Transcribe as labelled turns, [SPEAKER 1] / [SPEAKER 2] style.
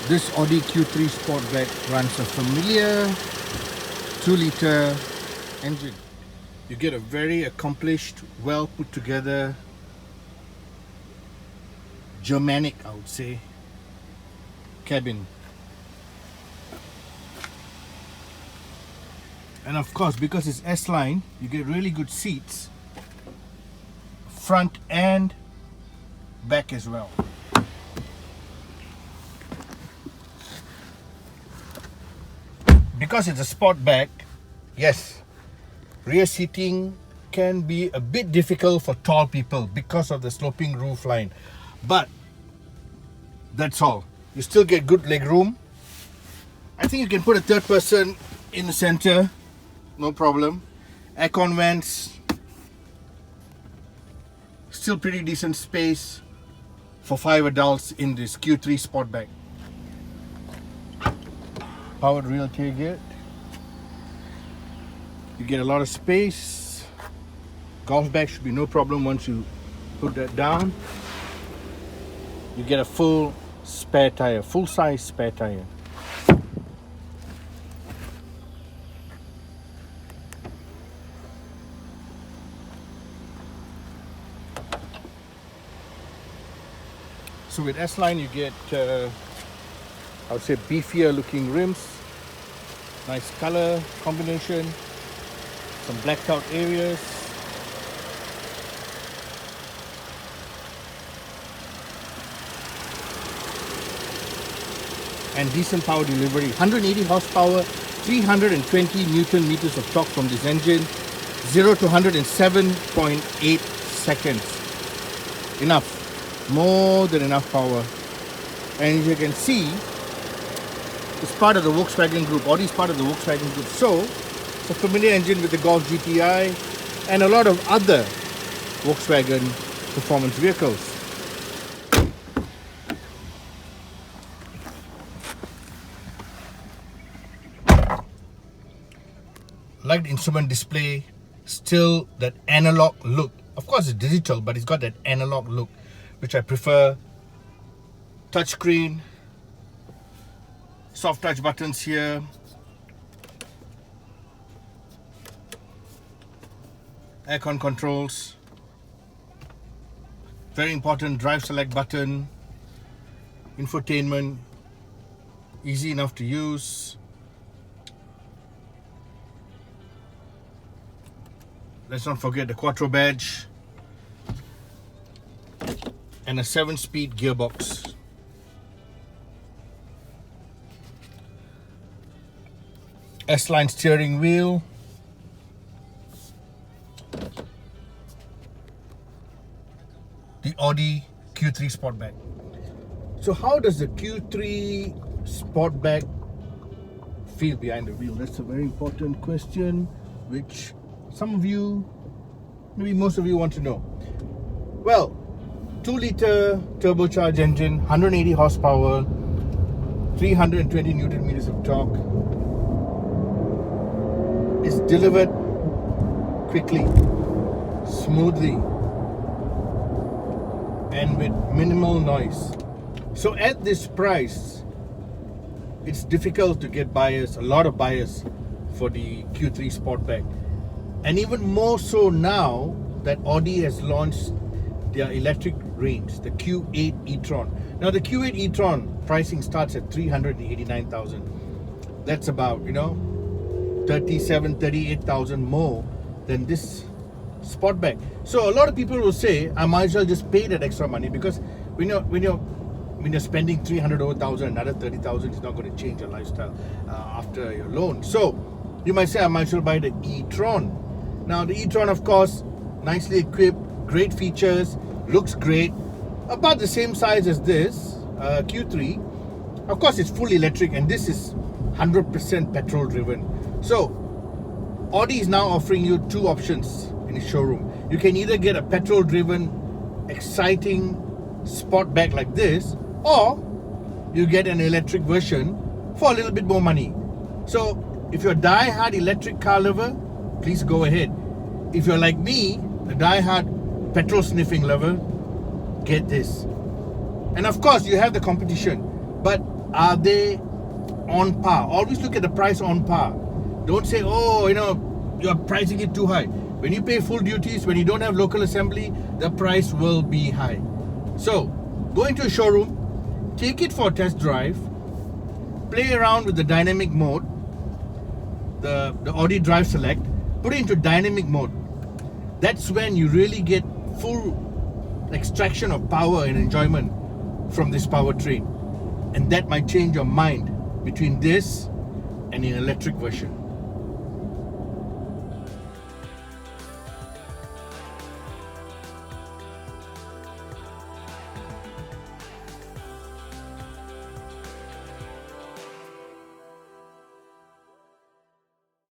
[SPEAKER 1] This Audi Q3 Sportback runs a familiar 2-liter engine. You get a very accomplished, well put together, Germanic, I would say, cabin. And of course, because it's S-line, you get really good seats, front and back as well. Because it's a Sportback, yes, rear seating can be a bit difficult for tall people because of the sloping roof line. But that's all. You still get good leg room. I think you can put a third person in the center, no problem. Aircon vents, still pretty decent space for 5 adults in this Q3 Sportback. Powered rear tailgate. You get a lot of space. Golf bag should be no problem once you put that down. You get a full spare tire, full size spare tire. So with S-Line you get I would say beefier looking rims, nice color combination, some blacked out areas. And decent power delivery, 180 horsepower, 320 Newton meters of torque from this engine, 0 to 100 in 7.8 seconds. Enough, more than enough power. And as you can see, it's part of the Volkswagen Group. Audi is part of the Volkswagen Group. So, it's a familiar engine with the Golf GTI and a lot of other Volkswagen performance vehicles. Like the instrument display, still that analog look. Of course, it's digital, but it's got that analog look, which I prefer. Touchscreen, soft touch buttons here, aircon controls, very important drive select button, infotainment, easy enough to use. Let's not forget the Quattro badge and a 7-speed gearbox. S-line steering wheel, the Audi Q3 Sportback. So how does the Q3 Sportback feel behind the wheel? That's a very important question, which some of you, maybe most of you, want to know. Well, 2-liter turbocharged engine, 180 horsepower, 320 Newton meters of torque. Is delivered quickly, smoothly, and with minimal noise. So at this price, it's difficult to get buyers, a lot of buyers for the Q3 Sportback. And even more so now that Audi has launched their electric range, the Q8 e-tron. Now the Q8 e-tron pricing starts at 389,000. That's about, 38,000 more than this Sportback. So a lot of people will say, I might as well just pay that extra money, because when you're spending 300,000, another 30,000 is not going to change your lifestyle after your loan. So you might say, I might as well buy the e-tron. Now the e-tron, of course, nicely equipped, great features, looks great, about the same size as this Q3. Of course, it's full electric, and this is 100% petrol driven. So Audi is now offering you two options in its showroom. You can either get a petrol driven exciting Sportback like this, or you get an electric version for a little bit more money. So if you're a die-hard electric car lover, please go ahead. If you're like me, a die-hard petrol sniffing lover, get this. And of course you have the competition, but are they on par? Always look at the price on par. Don't say, oh, you're pricing it too high. When you pay full duties, when you don't have local assembly, the price will be high. So, go into a showroom, take it for a test drive, play around with the dynamic mode, the Audi Drive Select, put it into dynamic mode. That's when you really get full extraction of power and enjoyment from this powertrain. And that might change your mind between this and an electric version.